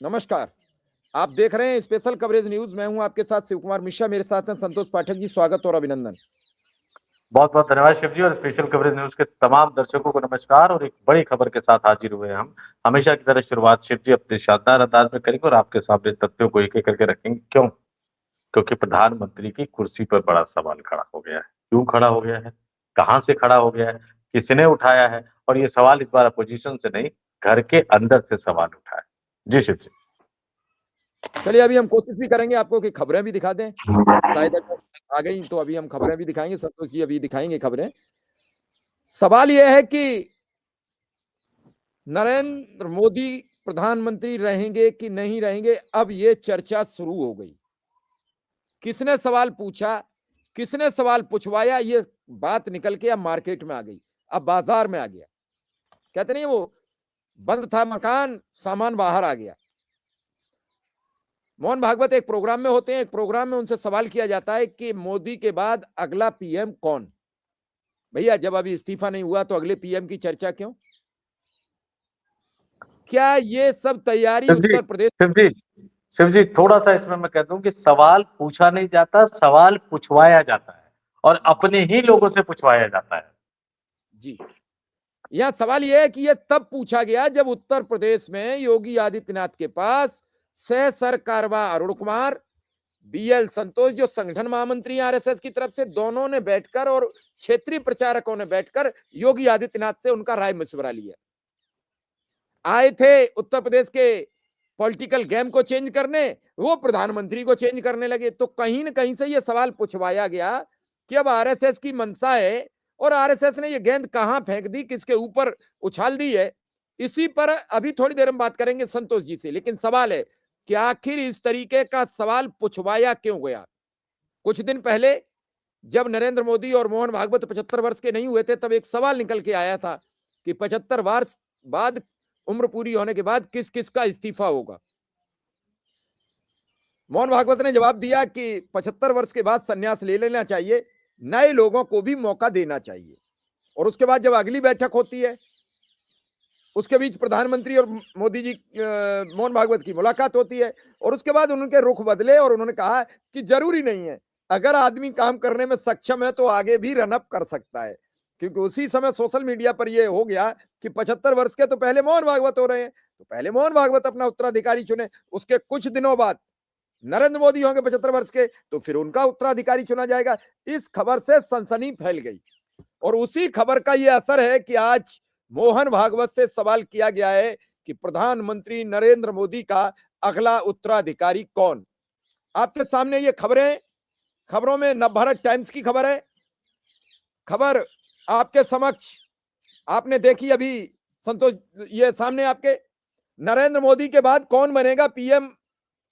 नमस्कार। आप देख रहे हैं स्पेशल कवरेज न्यूज। मैं हूं आपके साथ शिव कुमार मिश्रा। मेरे साथ हैं संतोष पाठक जी। स्वागत और अभिनंदन। बहुत बहुत धन्यवाद शिव जी। और स्पेशल कवरेज न्यूज के तमाम दर्शकों को नमस्कार। और एक बड़ी खबर के साथ हाजिर हुए हैं हम। हमेशा की तरह शुरुआत शिव जी अपने शानदार अंदाज में करेंगे और आपके सामने तथ्यों को एक एक करके रखेंगे। क्यों? क्योंकि प्रधानमंत्री की कुर्सी पर बड़ा सवाल खड़ा हो गया है। क्यों खड़ा हो गया है? कहां से खड़ा हो गया है? किसने उठाया है? और ये सवाल इस बार अपोजिशन से नहीं, घर के अंदर से सवाल उठा है। जी शिव जी। चलिए, अभी हम कोशिश भी करेंगे आपको कि खबरें भी दिखा दें। शायद अगर आ गई तो अभी हम खबरें भी दिखाएंगे। संतोष जी अभी दिखाएंगे खबरें। सवाल यह है कि नरेंद्र मोदी प्रधानमंत्री रहेंगे कि नहीं रहेंगे। अब ये चर्चा शुरू हो गई। किसने सवाल पूछा, किसने सवाल पूछवाया, ये बात निकल के अब मार्केट में आ गई, अब बाजार में आ गया। कहते नहीं, वो बंद था मकान, सामान बाहर आ गया। मोहन भागवत एक प्रोग्राम में होते हैं। एक प्रोग्राम में उनसे सवाल किया जाता है कि मोदी के बाद अगला पीएम कौन। भैया, जब अभी इस्तीफा नहीं हुआ तो अगले पीएम की चर्चा क्यों? क्या ये सब तैयारी शिव जी, उत्तर प्रदेश? शिव जी, शिव जी, थोड़ा सा इसमें मैं कह दूं कि सवाल पूछा नहीं जाता, सवाल पूछवाया जाता है और अपने ही लोगों से पूछवाया जाता है। जी, यह सवाल यह है कि यह तब पूछा गया जब उत्तर प्रदेश में योगी आदित्यनाथ के पास सह सरकारवा अरुण कुमार, बीएल संतोष जो संगठन महामंत्री आरएसएस की तरफ से, दोनों ने बैठकर और क्षेत्रीय प्रचारकों ने बैठकर योगी आदित्यनाथ से उनका राय मशवरा लिया। आए थे उत्तर प्रदेश के पॉलिटिकल गेम को चेंज करने, वो प्रधानमंत्री को चेंज करने लगे। तो कहीं न कहीं से ये सवाल पूछवाया गया कि अब आरएसएस की मंशा है और आरएसएस ने ये गेंद कहां फेंक दी, किसके ऊपर उछाल दी है। इसी पर अभी थोड़ी देर हम बात करेंगे संतोष जी से। लेकिन सवाल है कि आखिर इस तरीके का सवाल पूछवाया क्यों गया? कुछ दिन पहले जब नरेंद्र मोदी और मोहन भागवत 75 वर्ष के नहीं हुए थे, तब एक सवाल निकल के आया था कि 75 वर्ष बाद, उम्र पूरी होने के बाद किस किस का इस्तीफा होगा। मोहन भागवत ने जवाब दिया कि 75 वर्ष के बाद संन्यास ले लेना चाहिए, नए लोगों को भी मौका देना चाहिए। और उसके बाद जब अगली बैठक होती है, उसके बीच प्रधानमंत्री और मोदी जी, मोहन भागवत की मुलाकात होती है और उसके बाद उनके रुख बदले और उन्होंने कहा कि जरूरी नहीं है, अगर आदमी काम करने में सक्षम है तो आगे भी रनअप कर सकता है। क्योंकि उसी समय सोशल मीडिया पर यह हो गया कि 75 वर्ष के तो पहले मोहन भागवत हो रहे हैं, तो पहले मोहन भागवत अपना उत्तराधिकारी चुने। उसके कुछ दिनों बाद नरेंद्र मोदी होंगे 75 वर्ष के, तो फिर उनका उत्तराधिकारी चुना जाएगा। इस खबर से सनसनी फैल गई और उसी खबर का यह असर है कि आज मोहन भागवत से सवाल किया गया है कि प्रधानमंत्री नरेंद्र मोदी का अगला उत्तराधिकारी कौन। आपके सामने ये खबरें, खबरों में नवभारत टाइम्स की खबर है। खबर आपके समक्ष आपने देखी अभी संतोष, ये सामने आपके, नरेंद्र मोदी के बाद कौन बनेगा पीएम।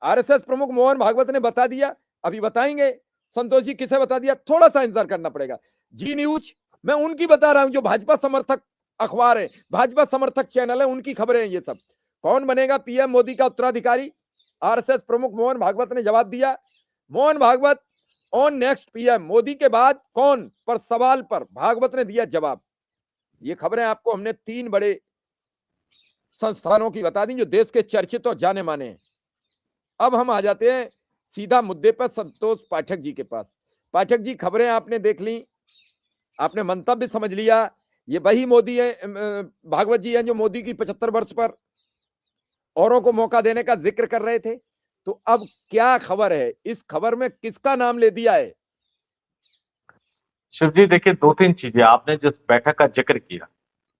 आरएसएस प्रमुख मोहन भागवत ने बता दिया। अभी बताएंगे संतोष जी किसे बता दिया, थोड़ा सा इंतजार करना पड़ेगा। जी न्यूज मैं उनकी बता रहा हूं जो भाजपा समर्थक अखबार है, भाजपा समर्थक चैनल है, उनकी खबरें हैं ये सब। कौन बनेगा पीएम मोदी का उत्तराधिकारी? आरएसएस प्रमुख मोहन भागवत ने जवाब दिया। Mohan Bhagwat on next PM, Modi के बाद कौन पर सवाल पर भागवत ने दिया जवाब। ये खबरें आपको हमने 3 बड़े संस्थानों की बता दी जो देश के चर्चित और जाने माने हैं। अब हम आ जाते हैं सीधा मुद्दे पर संतोष पाठक जी के पास। पाठक जी, खबरें आपने देख ली, आपने मंतव्य समझ लिया। ये वही मोदी है, भागवत जी हैं जो मोदी की 75 वर्ष पर औरों को मौका देने का जिक्र कर रहे थे। तो अब क्या खबर है, इस खबर में किसका नाम ले दिया है? शिव जी, देखिए, दो तीन चीजें आपने जिस बैठक का जिक्र किया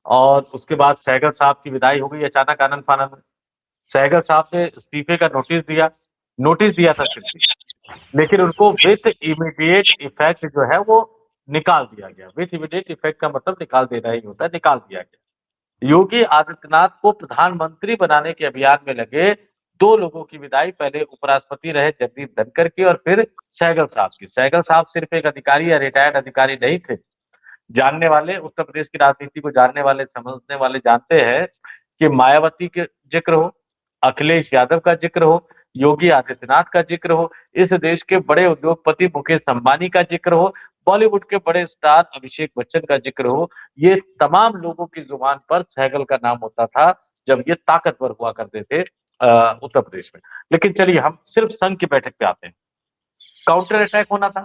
और उसके बाद सहगल साहब की विदाई हो गई अचानक आनंद फानंद में। सहगल साहब ने इस्तीफे का नोटिस दिया था शिव जी, लेकिन उनको विथ इमीडिएट इफेक्ट जो है वो निकाल दिया गया। विथ इमीडिएट इफेक्ट का मतलब निकाल देना ही होता है, निकाल दिया गया। योगी आदित्यनाथ को प्रधानमंत्री बनाने के अभियान में लगे दो लोगों की विदाई, पहले उपराष्ट्रपति रहे जगदीप धनखड़ की और फिर सहगल साहब की। सहगल साहब सिर्फ एक अधिकारी या रिटायर्ड अधिकारी नहीं थे। जानने वाले, उत्तर प्रदेश की राजनीति को जानने वाले, समझने वाले जानते हैं कि मायावती के जिक्र हो, अखिलेश यादव का जिक्र हो, योगी आदित्यनाथ का जिक्र हो, इस देश के बड़े उद्योगपति मुकेश अंबानी का जिक्र हो, बॉलीवुड के बड़े स्टार अभिषेक बच्चन का जिक्र हो, ये तमाम लोगों की जुबान पर सहगल का नाम होता था जब ये ताकतवर हुआ करते थे उत्तर प्रदेश में। लेकिन चलिए हम सिर्फ संघ की बैठक पे आते हैं। काउंटर अटैक होना था।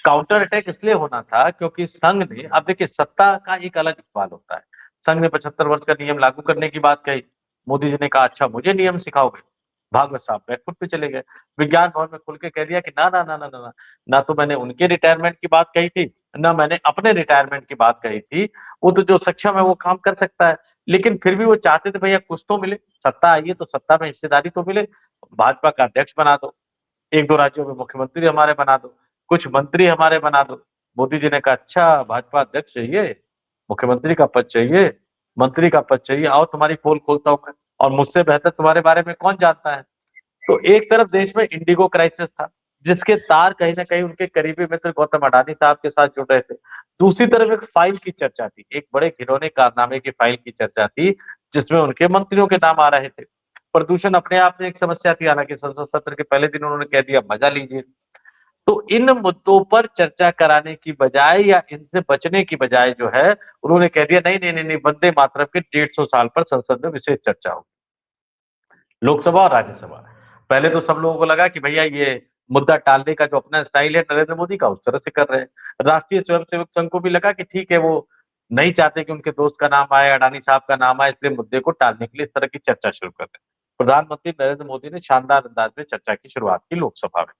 काउंटर अटैक इसलिए होना था क्योंकि संघ ने, अब देखिए सत्ता का एक अलग सवाल होता है। संघ ने 75 वर्ष का नियम लागू करने की बात कही। मोदी जी ने कहा अच्छा मुझे नियम सिखाओगे। भागवत साहब बैकफुट पे चले गए। विज्ञान भवन में खुल के कह दिया कि ना ना ना ना ना ना, ना तो मैंने उनके रिटायरमेंट की बात कही थी, ना मैंने अपने रिटायरमेंट की बात कही थी। वो तो जो सक्षम है वो काम कर सकता है। लेकिन फिर भी वो चाहते थे भैया कुछ तो मिले, सत्ता आई है तो सत्ता में हिस्सेदारी तो मिले। भाजपा का अध्यक्ष बना दो, एक दो राज्यों में मुख्यमंत्री हमारे बना दो, कुछ मंत्री हमारे बना दो। मोदी जी ने कहा अच्छा भाजपा अध्यक्ष चाहिए, मुख्यमंत्री का पद चाहिए, मंत्री का पद चाहिए, आओ तुम्हारी पोल खोलता हूं मैं, और मुझसे बेहतर तुम्हारे बारे में कौन जानता है। तो एक तरफ देश में इंडिगो क्राइसिस था, जिसके तार कहीं ना कहीं उनके करीबी मित्र गौतम अडानी साहब के साथ जुड़ रहे थे। दूसरी तरफ एक फाइल की चर्चा थी, एक बड़े घिनौने कारनामे की फाइल की चर्चा थी, जिसमें उनके मंत्रियों के नाम आ रहे थे। प्रदूषण अपने आप में एक समस्या थी, हालांकि संसद सत्र के पहले दिन उन्होंने कह दिया मजा लीजिए। तो इन मुद्दों पर चर्चा कराने की बजाय या इनसे बचने की बजाय जो है, उन्होंने कह दिया नहीं नहीं नहीं नहीं, वंदे मातरम के 150 साल पर संसद में विशेष चर्चा होगी, लोकसभा और राज्यसभा। पहले तो सब लोगों को लगा कि भैया ये मुद्दा टालने का जो अपना स्टाइल है नरेंद्र मोदी का, उस तरह से कर रहे हैं। राष्ट्रीय स्वयंसेवक संघ को भी लगा कि ठीक है, वो नहीं चाहते कि उनके दोस्त का नाम आए, अडानी साहब का नाम आए, इसलिए मुद्दे को टालने के लिए इस तरह की चर्चा शुरू कर रहे हैं। प्रधानमंत्री नरेंद्र मोदी ने शानदार अंदाज में चर्चा की शुरुआत की लोकसभा में।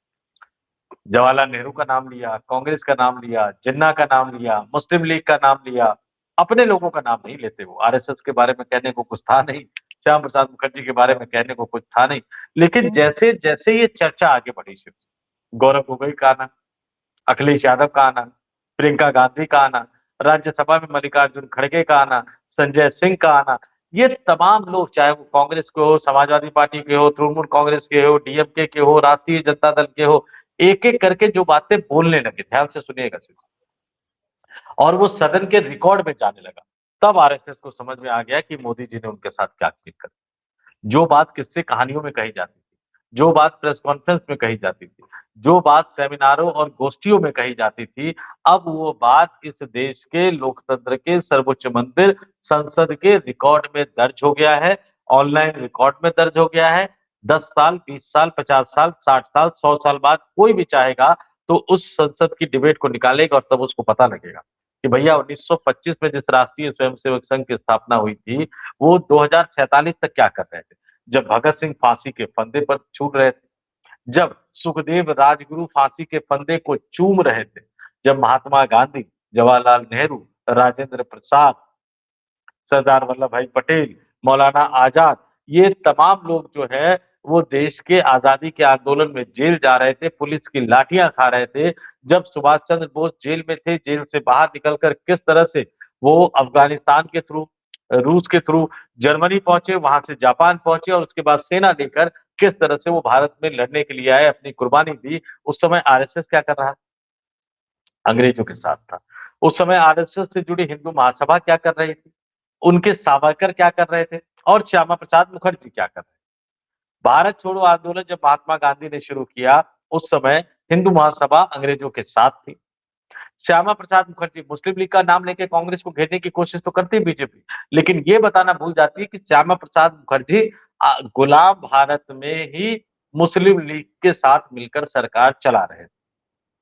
जवाहरलाल नेहरू का नाम लिया, कांग्रेस का नाम लिया, जिन्ना का नाम लिया, मुस्लिम लीग का नाम लिया। अपने लोगों का नाम नहीं लेते वो, आरएसएस के बारे में कहने को कुछ था नहीं, श्याम प्रसाद मुखर्जी के बारे में कहने को कुछ था नहीं। लेकिन जैसे जैसे ये चर्चा आगे बढ़ी, गौरव गोगोई का आना, अखिलेश यादव का आना, प्रियंका गांधी का आना, राज्यसभा में मल्लिकार्जुन खड़गे का आना, संजय सिंह का आना, ये तमाम लोग, चाहे वो कांग्रेस के हो, समाजवादी पार्टी के हो, तृणमूल कांग्रेस के हो, डीएमके के हो, राष्ट्रीय जनता दल के हो, एक एक करके जो बातें बोलने लगे, ध्यान से सुनिएगा सिर्फ, और वो सदन के रिकॉर्ड में जाने लगा। तब आरएसएस को समझ में आ गया कि मोदी जी ने उनके साथ क्या किया। जो बात किस्से कहानियों में कही जाती थी, जो बात प्रेस कॉन्फ्रेंस में कही जाती थी, जो बात सेमिनारों और गोष्ठियों में कही जाती थी, अब वो बात इस देश के लोकतंत्र के सर्वोच्च मंदिर संसद के रिकॉर्ड में दर्ज हो गया है, ऑनलाइन रिकॉर्ड में दर्ज हो गया है। 10 साल, 20 साल, 50 साल, 60 साल, 100 साल बाद कोई भी चाहेगा तो उस संसद की डिबेट को निकालेगा और तब उसको पता लगेगा कि भैया 1925 में जिस राष्ट्रीय स्वयंसेवक संघ की स्थापना हुई थी, वो 2047 तक क्या कर रहे थे। जब भगत सिंह फांसी के फंदे पर छूट रहे थे, जब सुखदेव राजगुरु फांसी के फंदे को चूम रहे थे, जब महात्मा गांधी, जवाहरलाल नेहरू, राजेंद्र प्रसाद, सरदार वल्लभ भाई पटेल, मौलाना आजाद, ये तमाम लोग जो है वो देश के आजादी के आंदोलन में जेल जा रहे थे, पुलिस की लाठियां खा रहे थे। जब सुभाष चंद्र बोस जेल में थे, जेल से बाहर निकलकर किस तरह से वो अफगानिस्तान के थ्रू, रूस के थ्रू जर्मनी पहुंचे, वहां से जापान पहुंचे और उसके बाद सेना लेकर किस तरह से वो भारत में लड़ने के लिए आए, अपनी कुर्बानी दी। उस समय आरएसएस क्या कर रहा, अंग्रेजों के साथ था। उस समय आरएसएस से जुड़ी हिंदू महासभा क्या कर रही थी, उनके सावरकर क्या कर रहे थे, और श्यामा प्रसाद मुखर्जी क्या कर रहे थे। भारत छोड़ो आंदोलन जब महात्मा गांधी ने शुरू किया, उस समय हिंदू महासभा अंग्रेजों के साथ थी। श्यामा प्रसाद मुखर्जी मुस्लिम लीग का नाम लेके कांग्रेस को घेरने की कोशिश तो करती बीजेपी, लेकिन ये बताना भूल जाती है कि श्यामा प्रसाद मुखर्जी गुलाम भारत में ही मुस्लिम लीग के साथ मिलकर सरकार चला रहे थे।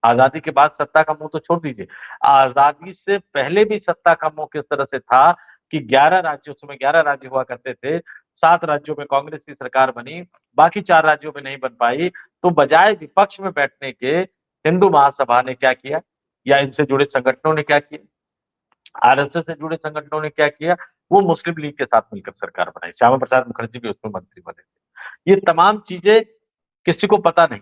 आजादी के बाद सत्ता का मुंह तो छोड़ दीजिए, आजादी से पहले भी सत्ता का मुंह किस तरह से था कि 11 राज्यों, उस समय 11 राज्य हुआ करते थे, 7 राज्यों में कांग्रेस की सरकार बनी, बाकी 4 राज्यों में नहीं बन पाई। तो बजाय विपक्ष में बैठने के हिंदू महासभा ने क्या किया, या इनसे जुड़े संगठनों ने क्या किया, आरएसएस से जुड़े संगठनों ने क्या किया, वो मुस्लिम लीग के साथ मिलकर सरकार बनाई। श्यामा प्रसाद मुखर्जी भी उसमें मंत्री बने थे। ये तमाम चीजें किसी को पता नहीं,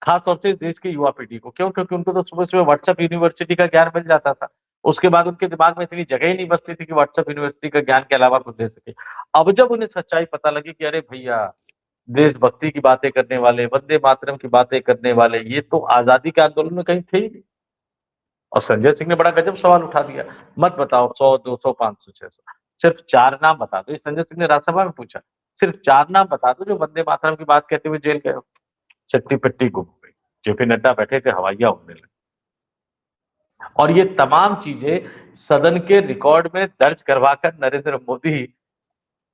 खासतौर से इस देश की युवा पीढ़ी को। क्यों? क्योंकि उनको तो सुबह सुबह व्हाट्सएप यूनिवर्सिटी का ज्ञान मिल जाता था, उसके बाद उनके दिमाग में इतनी जगह ही नहीं बचती थी कि व्हाट्सएप यूनिवर्सिटी का ज्ञान के अलावा कुछ दे सके। अब जब उन्हें सच्चाई पता लगी कि अरे भैया, देशभक्ति की बातें करने वाले, वंदे मातरम की बातें करने वाले, ये तो आजादी के आंदोलन में कहीं थे ही नहीं। और संजय सिंह ने बड़ा गजब सवाल उठा दिया, मत बताओ 100, 200, 500, 600, सिर्फ 4 नाम बता दो। ये संजय सिंह ने राज्यसभा में पूछा, सिर्फ 4 नाम बता दो जो वंदे मातरम की बात कहते हुए जेल गए हो। चट्टी पिट्टी गुम हो गई। जेपी नड्डा बैठे थे, हवाइयां उड़ने लगी। और ये तमाम चीजें सदन के रिकॉर्ड में दर्ज करवाकर नरेंद्र मोदी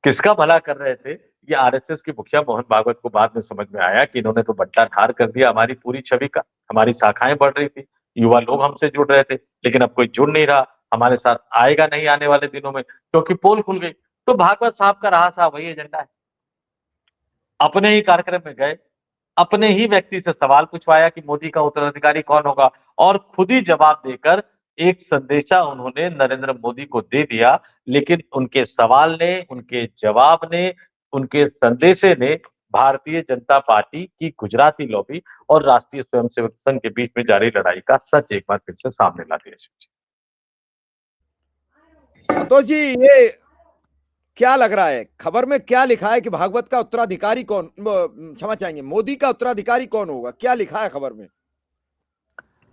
किसका भला कर रहे थे? ये आरएसएस के मुखिया मोहन भागवत को बाद में समझ में आया कि इन्होंने तो बंटा ठार कर दिया हमारी पूरी छवि का। हमारी शाखाएं बढ़ रही थी, युवा लोग हमसे जुड़ रहे थे, लेकिन अब कोई जुड़ नहीं रहा, हमारे साथ आएगा नहीं आने वाले दिनों में, क्योंकि पोल खुल गई। तो भागवत साहब का रहा साहब वही एजेंडा है। अपने ही कार्यक्रम में गए, अपने ही व्यक्ति से सवाल पूछवाया कि मोदी का उत्तराधिकारी कौन होगा, और खुद ही जवाब देकर एक संदेशा उन्होंने नरेंद्र मोदी को दे दिया। लेकिन उनके सवाल ने, उनके जवाब ने, उनके संदेशे ने भारतीय जनता पार्टी की गुजराती लॉबी और राष्ट्रीय स्वयंसेवक संघ के बीच में जारी लड़ाई का सच एक बार फिर से सामने ला दिया। संतोष जी, ये क्या लग रहा है, खबर में क्या लिखा है कि भागवत का उत्तराधिकारी कौन, क्षमा चाहेंगे, मोदी का उत्तराधिकारी कौन होगा, क्या लिखा है खबर में?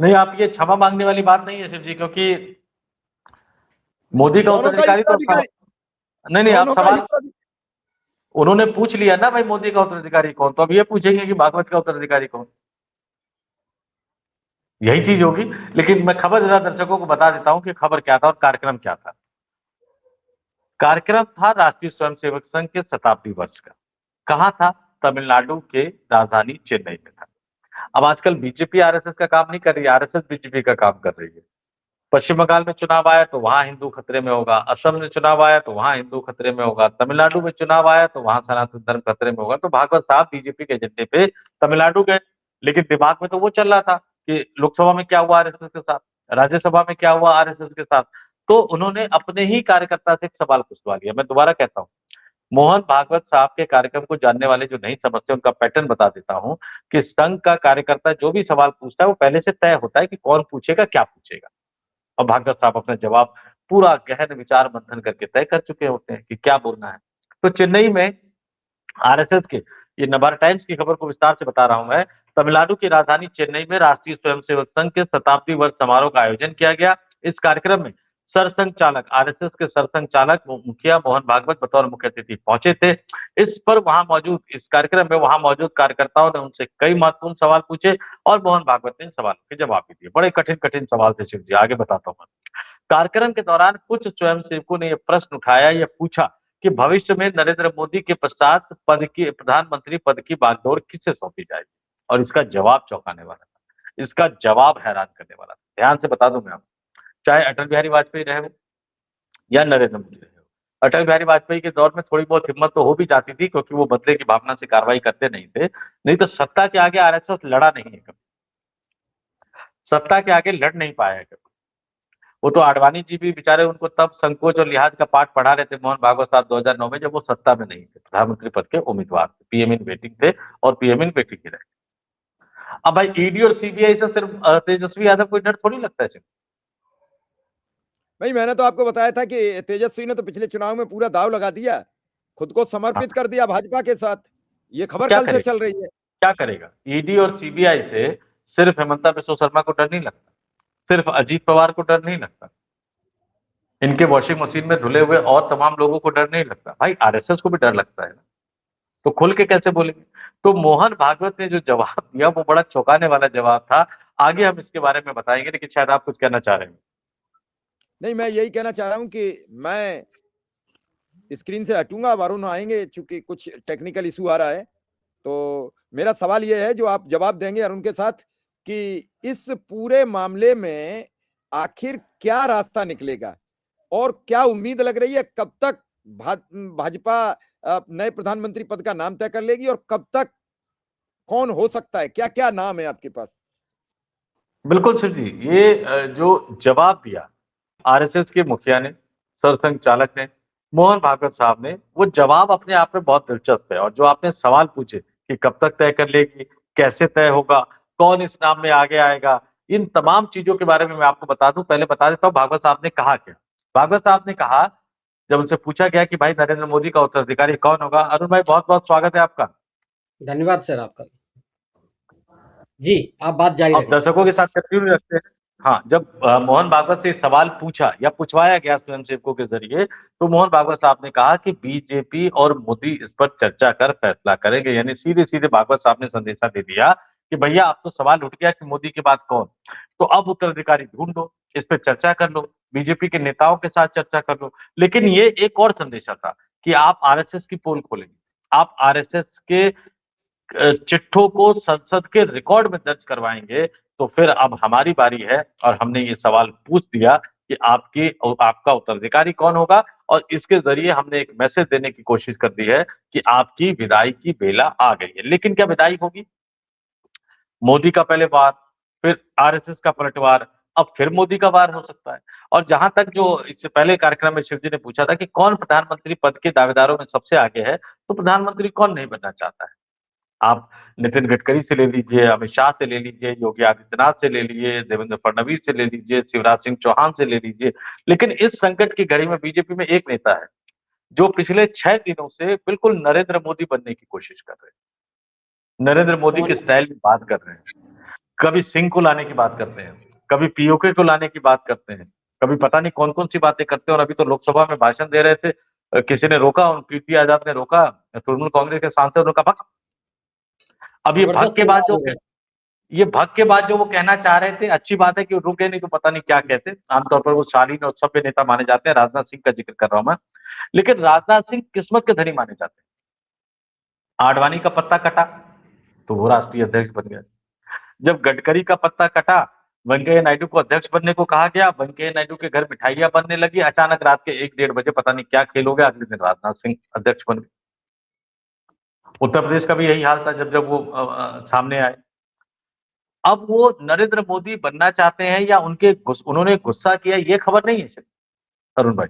नहीं, आप ये क्षमा मांगने वाली बात नहीं है शिव जी, क्योंकि मोदी का दोनों का उत्तराधिकारी तो नहीं, आप दोनों का सवाल उन्होंने पूछ लिया ना भाई, मोदी का उत्तराधिकारी कौन, तो अब ये पूछेंगे कि भागवत का उत्तराधिकारी कौन, यही चीज होगी। लेकिन मैं खबर जरा दर्शकों को बता देता हूं कि खबर क्या था और कार्यक्रम क्या था। कार्यक्रम था राष्ट्रीय स्वयंसेवक संघ के शताब्दी वर्ष का। कहाँ था? तमिलनाडु के राजधानी चेन्नई में था। अब आजकल बीजेपी आरएसएस का काम नहीं कर रही है, आरएसएस बीजेपी का काम कर रही है। पश्चिम बंगाल में चुनाव आया तो वहां हिंदू खतरे में होगा, असम में चुनाव आया तो वहां हिंदू खतरे में होगा, तमिलनाडु में चुनाव आया तो वहां सनातन धर्म खतरे में होगा। तो भागवत साहब बीजेपी के एजेंडे पे तमिलनाडु गए, लेकिन दिमाग में तो वो चल रहा था कि लोकसभा में क्या हुआ आरएसएस के साथ, राज्यसभा में क्या हुआ आरएसएस के साथ। तो उन्होंने अपने ही कार्यकर्ता से एक सवाल पूछवा लिया। मैं दोबारा कहता हूँ, मोहन भागवत साहब के कार्यक्रम को जानने वाले जो नहीं समझते उनका पैटर्न बता देता हूं कि संघ का कार्यकर्ता जो भी सवाल पूछता है वो पहले से तय होता है कि कौन पूछेगा, क्या पूछेगा, और भागवत साहब अपना जवाब पूरा गहन विचार मंथन करके तय कर चुके होते हैं कि क्या बोलना है। तो चेन्नई में आरएसएस के, ये नवार टाइम्स की खबर को विस्तार से बता रहा हूं मैं, तमिलनाडु की राजधानी चेन्नई में राष्ट्रीय स्वयंसेवक संघ के शताब्दी वर्ष समारोह का आयोजन किया गया। इस कार्यक्रम में सरसंघ चालक, आरएसएस के सरसंघ चालक मुखिया मोहन भागवत बतौर मुख्य अतिथि पहुंचे थे। इस कार्यक्रम में वहां मौजूद कार्यकर्ताओं ने उनसे कई महत्वपूर्ण सवाल पूछे और मोहन भागवत ने इन सवालों के जवाब भी दिए। बड़े कठिन कठिन सवाल थे शिव जी, आगे बताता हूँ। कार्यक्रम के दौरान कुछ स्वयंसेवकों ने यह प्रश्न उठाया, यह पूछा कि भविष्य में नरेंद्र मोदी के पश्चात प्रधानमंत्री पद की बागडोर किससे सौंपी जाएगी, और इसका जवाब चौंकाने वाला था, इसका जवाब हैरान करने वाला था। ध्यान से बता दूं मैं आपको, चाहे अटल बिहारी वाजपेयी रहे हो या नरेंद्र मोदी रहे हो, अटल बिहारी वाजपेयी के दौर में थोड़ी बहुत हिम्मत तो हो भी जाती थी, क्योंकि वो बदले की भावना से कार्रवाई करते नहीं थे। नहीं तो सत्ता के आगे आरएसएस लड़ा नहीं है कभी, सत्ता के आगे लड़ नहीं पाया है कभी। वो तो आडवाणी जी भी बेचारे, उनको तब संकोच और लिहाज का पाठ पढ़ा रहे थे मोहन भागवत साहब 2009 में, जब वो सत्ता में नहीं थे, प्रधानमंत्री पद के उम्मीदवार थे, पीएम इन वेटिंग थे और पीएम इन वेटिंग ही रहे। अब भाई ईडी और सीबीआई से सिर्फ तेजस्वी यादव को डर थोड़ी लगता है सिर्फ। भाई, मैंने तो आपको बताया था कि तेजस्वी ने तो पिछले चुनाव में पूरा दाव लगा दिया, खुद को समर्पित कर दिया भाजपा के साथ। ये तो खबर क्या कल से करेगा, चल रही है। क्या करेगा? ईडी और सीबीआई से सिर्फ हेमंता बिस्वा शर्मा को डर नहीं लगता, सिर्फ अजीत पवार को डर नहीं लगता, इनके वॉशिंग मशीन में धुले हुए और तमाम लोगों को डर नहीं लगता, भाई आरएसएस को भी डर लगता है ना। तो खुल के कैसे बोलेंगे? तो मोहन भागवत ने जो जवाब दिया वो बड़ा चौंकाने वाला जवाब था। आगे हम इसके बारे में बताएंगे, लेकिन शायद आप कुछ कहना चाह रहे हैं। नहीं, मैं यही कहना चाह रहा हूं कि मैं स्क्रीन से हटूंगा, वरुण आएंगे, चूंकि कुछ टेक्निकल इशू आ रहा है। तो मेरा सवाल यह है जो आप जवाब देंगे अरुण के साथ, कि इस पूरे मामले में आखिर क्या रास्ता निकलेगा और क्या उम्मीद लग रही है, कब तक भाजपा नए प्रधानमंत्री पद का नाम तय कर लेगी और कब तक कौन हो सकता है, क्या क्या नाम है आपके पास? बिल्कुल सर जी, ये जो जवाब दिया आरएसएस के मुखिया ने, सरसंघ चालक ने, मोहन भागवत साहब ने, वो जवाब अपने आप में बहुत दिलचस्प है। और जो आपने सवाल पूछे कि कब तक तय कर लेगी, कैसे तय होगा, कौन इस नाम में आगे आएगा, इन तमाम चीजों के बारे में मैं आपको बता दूं। पहले बता देता हूं भागवत साहब ने कहा क्या। भागवत साहब ने कहा, जब उनसे पूछा गया कि भाई नरेंद्र मोदी का उत्तराधिकारी कौन होगा, अरुण भाई बहुत बहुत स्वागत है आपका। धन्यवाद सर आपका। जी, आप बात जारी अब रखें। दर्शकों के साथ कंटिन्यू रखते हैं। हाँ, जब मोहन भागवत से सवाल पूछा या पूछवाया गया स्वयंसेवकों के जरिए, तो मोहन भागवत साहब ने कहा कि बीजेपी और मोदी इस पर चर्चा कर फैसला करेंगे। यानी सीधे सीधे भागवत साहब ने संदेशा दे दिया कि भैया अब तो सवाल उठ गया कि मोदी के बाद कौन, तो अब उत्तराधिकारी ढूंढ लो, इस पर चर्चा कर लो, बीजेपी के नेताओं के साथ चर्चा कर लो। लेकिन ये एक और संदेशा था कि आप आरएसएस की पोल खोलेंगे, आप आरएसएस के चिट्ठों को संसद के रिकॉर्ड में दर्ज करवाएंगे, तो फिर अब हमारी बारी है और हमने ये सवाल पूछ दिया कि आपका उत्तराधिकारी कौन होगा, और इसके जरिए हमने एक मैसेज देने की कोशिश कर दी है कि आपकी विदाई की बेला आ गई है। लेकिन क्या विदाई होगी? मोदी का पहले वार, फिर आरएसएस का पलटवार, अब फिर मोदी का वार हो सकता है। और जहां तक जो इससे पहले कार्यक्रम में शिव जी ने पूछा था कि कौन प्रधानमंत्री पद के दावेदारों में सबसे आगे है, तो प्रधानमंत्री कौन नहीं बनना चाहता है? आप नितिन गडकरी से ले लीजिए, अमित शाह से ले लीजिए, योगी आदित्यनाथ से ले लीजिए, देवेंद्र फडणवीस से ले लीजिए, शिवराज सिंह चौहान से ले लीजिए। लेकिन इस संकट की घड़ी में बीजेपी में एक नेता है, जो पिछले 6 दिनों से बिल्कुल नरेंद्र मोदी बनने की कोशिश कर रहे हैं। नरेंद्र मोदी के स्टाइल में बात कर रहे हैं। कभी सिंह को लाने की बात करते हैं, कभी पीओके को लाने की बात करते हैं, कभी पता नहीं कौन-कौन सी बातें करते हैं। और अभी तो लोकसभा में भाषण दे रहे थे, किसी ने रोका, कीर्ति आजाद ने रोका, तृणमूल कांग्रेस के सांसद ने कहा, अब ये भग जबरदस्त के बाद अंदाज है। ये भग के बाद जो वो कहना चाह रहे थे, अच्छी बात है कि वो रुके, नहीं तो पता नहीं क्या कहते। आमतौर पर वो शालीन और सभ्य नेता माने जाते हैं, राजनाथ सिंह का जिक्र कर रहा हूं मैं। लेकिन राजनाथ सिंह किस्मत के धनी माने जाते हैं। आडवाणी का पत्ता कटा तो वो राष्ट्रीय अध्यक्ष बन गए। जब गडकरी का पत्ता कटा, वेंकैया नायडू को अध्यक्ष बनने को कहा गया, वेंकैया नायडू के घर मिठाइयां बनने लगी, अचानक रात के 1 डेढ़ बजे पता नहीं क्या खेल हो गया, अगले दिन राजनाथ सिंह अध्यक्ष बन गए। उत्तर प्रदेश का भी यही हाल था जब जब वो सामने आए। अब वो नरेंद्र मोदी बनना चाहते हैं या उन्होंने गुस्सा किया, ये खबर नहीं है सिर्फ अरुण भाई।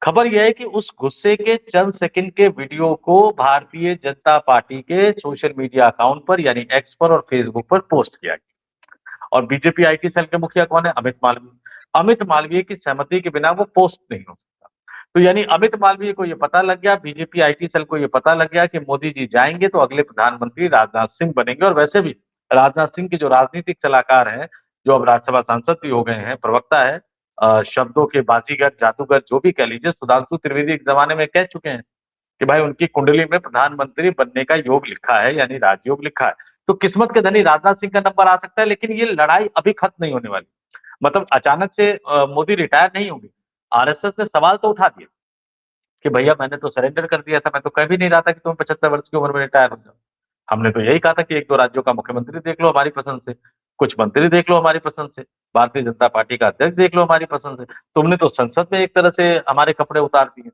खबर यह है कि उस गुस्से के चंद सेकंड के वीडियो को भारतीय जनता पार्टी के सोशल मीडिया अकाउंट पर यानी एक्स पर और फेसबुक पर पोस्ट किया गया। और बीजेपी आईटी सेल के मुखिया कौन है? अमित मालवीय। अमित मालवीय की सहमति के बिना वो पोस्ट नहीं हो सकता। तो यानी अमित मालवीय को ये पता लग गया, बीजेपी आईटी सेल को ये पता लग गया कि मोदी जी जाएंगे तो अगले प्रधानमंत्री राजनाथ सिंह बनेंगे। और वैसे भी राजनाथ सिंह के जो राजनीतिक सलाहकार हैं, जो अब राज्यसभा सांसद भी हो गए हैं, प्रवक्ता है, शब्दों के बाजीगर, जादूगर, जो भी कह लीजिए, सुधांशु त्रिवेदी एक जमाने में कह चुके हैं कि भाई उनकी कुंडली में प्रधानमंत्री बनने का योग लिखा है, यानी राजयोग लिखा है। तो किस्मत के धनी राजनाथ सिंह का नंबर आ सकता है, लेकिन ये लड़ाई अभी खत्म नहीं होने वाली। मतलब अचानक से मोदी रिटायर नहीं होंगे। आरएसएस ने सवाल तो उठा दिया कि भैया मैंने तो सरेंडर कर दिया था, मैं तो कह भी नहीं रहा था कि तुम 75 वर्ष की उम्र में रिटायर हो जाओ। हमने तो यही कहा था कि 1-2 राज्यों का मुख्यमंत्री देख लो हमारी पसंद से, कुछ मंत्री देख लो हमारी पसंद से, भारतीय जनता पार्टी का अध्यक्ष देख लो हमारी पसंद से। तुमने तो संसद में एक तरह से हमारे कपड़े उतार दिए।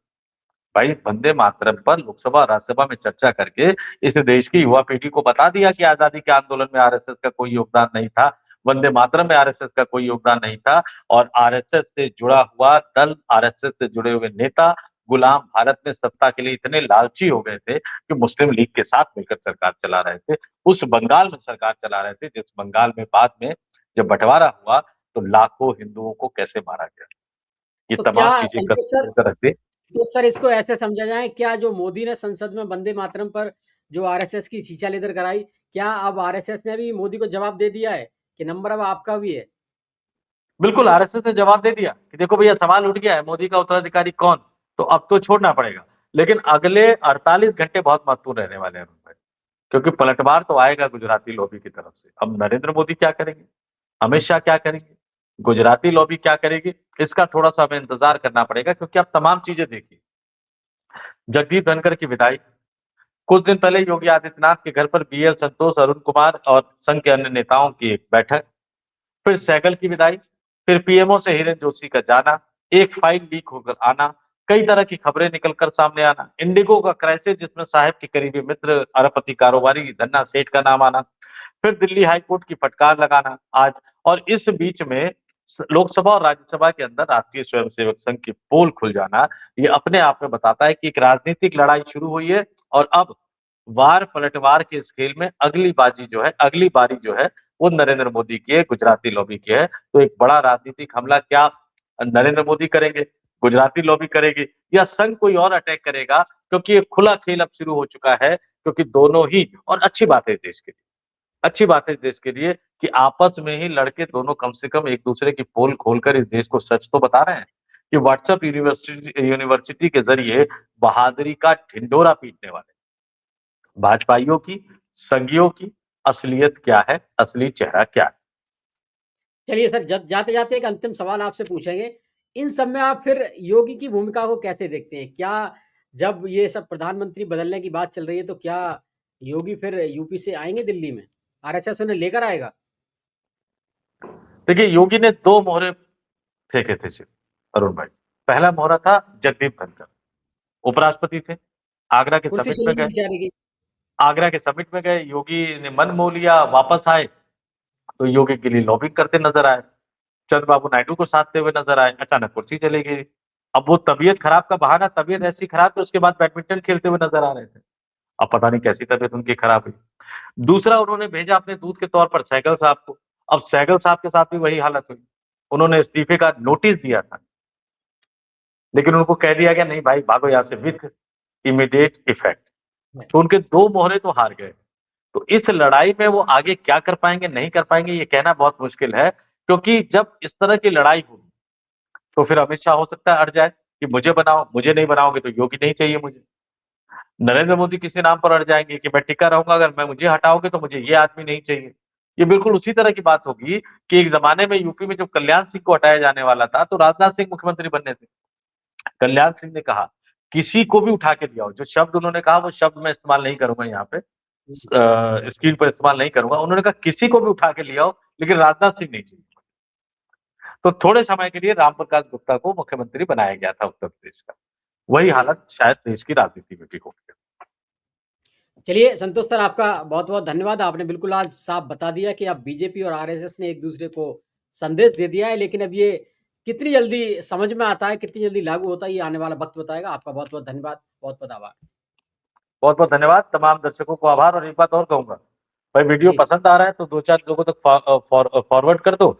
भाई वंदे मातरम पर लोकसभा और राज्यसभा में चर्चा करके इस देश की युवा पीढ़ी को बता दिया कि आजादी के आंदोलन में आरएसएस का कोई योगदान नहीं था, वंदे मातरम में आरएसएस का कोई योगदान नहीं था। और आरएसएस से जुड़ा हुआ दल, आरएसएस से जुड़े हुए नेता गुलाम भारत में सत्ता के लिए इतने लालची हो गए थे कि मुस्लिम लीग के साथ मिलकर सरकार चला रहे थे। उस बंगाल में सरकार चला रहे थे जिस बंगाल में बाद में जब बंटवारा हुआ तो लाखों हिंदुओं को कैसे मारा गया। ये तो तमाम क्या चीजें संतोष सर, रखते। तो सर इसको ऐसे समझा जाए, क्या जो मोदी ने संसद में वंदे मातरम पर जो आरएसएस की चीचा लेदर कराई, क्या अब आरएसएस ने भी मोदी को जवाब दे दिया है कि नंबर अब आपका भी है? बिल्कुल, आरएसएस ने जवाब दे दिया कि देखो भैया सवाल उठ गया है, मोदी का उत्तराधिकारी कौन? तो अब तो छोड़ना पड़ेगा। लेकिन अगले 48 घंटे बहुत महत्वपूर्ण रहने वाले हैं अरुण भाई, क्योंकि पलटवार तो आएगा गुजराती लॉबी की तरफ से। अब नरेंद्र मोदी क्या करेंगे? अमित शाह क्या करेंगे? गुजराती लॉबी क्या करेगी? इसका थोड़ा-सा हमें इंतजार करना पड़ेगा, क्योंकि अब तमाम चीजें देखिए। जगदीप धनखड़ की विदाई, कुछ दिन पहले योगी आदित्यनाथ के घर पर बीएल संतोष, अरुण कुमार और संघ के अन्य नेताओं की एक बैठक, फिर सहगल की विदाई, फिर पीएमओ से हिरेन जोशी का जाना, एक फाइल लीक होकर आना, कई तरह की खबरें निकलकर सामने आना, इंडिगो का क्राइसिस जिसमें साहब के करीबी मित्र अरबपति कारोबारी धन्ना सेठ का नाम आना, फिर दिल्ली हाईकोर्ट की फटकार लगाना आज। और इस बीच में लोकसभा और राज्यसभा के अंदर राष्ट्रीय स्वयंसेवक संघ की पोल खुल जाना, ये अपने आप में बताता है कि एक राजनीतिक लड़ाई शुरू हुई है। और अब वार पलटवार के इस खेल में अगली बारी जो है वो नरेंद्र मोदी की है, गुजराती लॉबी की है। तो एक बड़ा राजनीतिक हमला क्या नरेंद्र मोदी करेंगे, गुजराती लॉबी करेगी, या संघ कोई और अटैक करेगा? क्योंकि ये खुला खेल अब शुरू हो चुका है, क्योंकि दोनों ही, और अच्छी बात है देश के लिए, अच्छी बात है इस देश के लिए कि आपस में ही लड़के दोनों कम से कम एक दूसरे की पोल खोलकर इस देश को सच तो बता रहे हैं कि व्हाट्सएप यूनिवर्सिटी के जरिए बहादुरी का ढिंडोरा पीटने वाले भाजपाइयों की, संघियों की असलियत क्या है, असली चेहरा क्या है। चलिए सर, जाते-जाते एक अंतिम सवाल आपसे पूछेंगे। इन सब में आप फिर योगी की भूमिका को कैसे देखते हैं? क्या जब ये सब प्रधानमंत्री बदलने की बात चल रही है, तो क्या योगी फिर यूपी से आएंगे दिल्ली में? आरएसएस उन्हें लेकर आएगा? देखिए, योगी ने 2 मोहरे फेंके थे सिर्फ, अरुण भाई। पहला मोहरा था जगदीप धनखड़, उपराष्ट्रपति थे, आगरा के कुर्सी समिट में चलने गए, बेचारे की। आगरा के समिट में गए, योगी ने मन मोह लिया, वापस आए, तो योगी के लिए लॉबिंग करते नजर आए, चंद्रबाबू नायडू को साधते हुए नजर आए, अचानक कुर्सी चली गई। अब वो तबीयत खराब का बहाना, तबीयत ऐसी खराब कि उसके बाद बैडमिंटन खेलते हुए नजर आ रहे थे। अब पता नहीं कैसी तबीयत उनकी खराब हुई। दूसरा, उन्होंने भेजा अपने दूत के तौर पर सहगल साहब को। अब सहगल साहब के साथ भी वही हालत हुई। उन्होंने इस्तीफे का नोटिस दिया था, लेकिन उनको कह दिया गया नहीं भाई भागो यहाँ से विथ इमीडिएट इफेक्ट। तो उनके 2 मोहरे तो हार गए। तो इस लड़ाई में वो आगे क्या कर पाएंगे, नहीं कर पाएंगे, ये कहना बहुत मुश्किल है, क्योंकि जब इस तरह की लड़ाई होगी तो फिर अमित शाह हो सकता है अड़ जाए कि मुझे बनाओ, मुझे नहीं बनाओगे तो योगी नहीं चाहिए मुझे। नरेंद्र मोदी किसी नाम पर अड़ जाएंगे कि मैं टिका रहूंगा, अगर मैं मुझे हटाओगे तो मुझे ये आदमी नहीं चाहिए। ये बिल्कुल उसी तरह की बात होगी कि एक जमाने में यूपी में जब कल्याण सिंह को हटाया जाने वाला था, तो राजनाथ सिंह मुख्यमंत्री बनने थे। कल्याण सिंह ने कहा किसी को भी उठा के दिया हो, जो शब्द उन्होंने कहा वो शब्द मैं इस्तेमाल नहीं करूंगा यहाँ पे, स्क्रीन पर इस्तेमाल नहीं करूंगा। उन्होंने कहा किसी को भी उठा के लिया हो, लेकिन राजनाथ सिंह नहीं चाहिए। तो थोड़े समय के लिए रामप्रकाश गुप्ता को मुख्यमंत्री बनाया गया था उत्तर प्रदेश का। वही जी। हालत शायद देश की राजनीति में भी होगी। चलिए संतोष सर, आपका बहुत-बहुत धन्यवाद। आपने बिल्कुल आज साफ बता दिया कि अब बीजेपी और आरएसएस ने एक-दूसरे को संदेश दे दिया है, लेकिन अब ये कितनी जल्दी समझ में आता है, कितनी जल्दी लागू होता है, ये आने वाला वक़्त बताएगा। आपका बहुत-बहुत धन्यवाद, बहुत-बहुत आभार। बहुत बहुत धन्यवाद, तमाम दर्शकों को आभार। और एक बात और कहूंगा, भाई वीडियो जी, पसंद आ रहा है तो 2-4 लोगों तक फॉरवर्ड कर दो।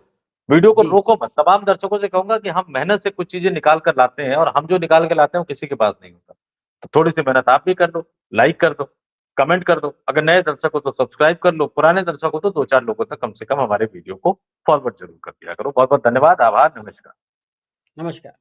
वीडियो को जी, रोको मत। तमाम दर्शकों से कहूंगा कि हम मेहनत से कुछ चीजें निकाल कर लाते हैं, और हम जो निकाल के लाते हैं वो किसी के पास नहीं होता। तो थोड़ी सी मेहनत आप भी कर दो, लाइक कर दो, कमेंट कर दो। अगर नए दर्शक हो तो सब्सक्राइब कर लो, पुराने दर्शक हो तो 2-4 लोगों तक कम से कम हमारे वीडियो को फॉरवर्ड जरूर कर दिया करो। बहुत बहुत धन्यवाद, आभार, नमस्कार। नमस्कार।